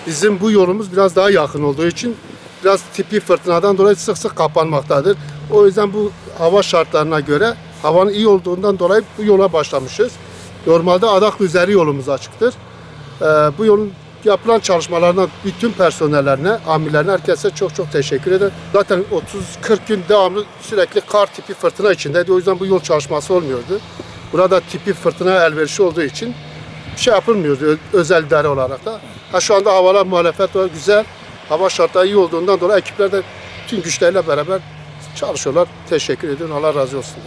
Bizim bu yolumuz biraz daha yakın olduğu için biraz tipi fırtınadan dolayı sık sık kapanmaktadır. O yüzden bu hava şartlarına göre havanın iyi olduğundan dolayı bu yola başlamışız. Normalde Adaklı üzeri yolumuz açıktır. Bu yolun yapılan çalışmalarına bütün personellerine, amirlerine, herkese çok çok teşekkür ederim. Zaten 30-40 gün devamlı sürekli kar tipi fırtına içindeydi. O yüzden bu yol çalışması olmuyordu. Burada tipi fırtına elverişi olduğu için bir şey yapılmıyordu özel idare olarak da. Şu anda havalar muhalefet var, güzel. Hava şartları iyi olduğundan dolayı ekipler de tüm güçleriyle beraber çalışıyorlar. Teşekkür ediyorum. Allah razı olsun.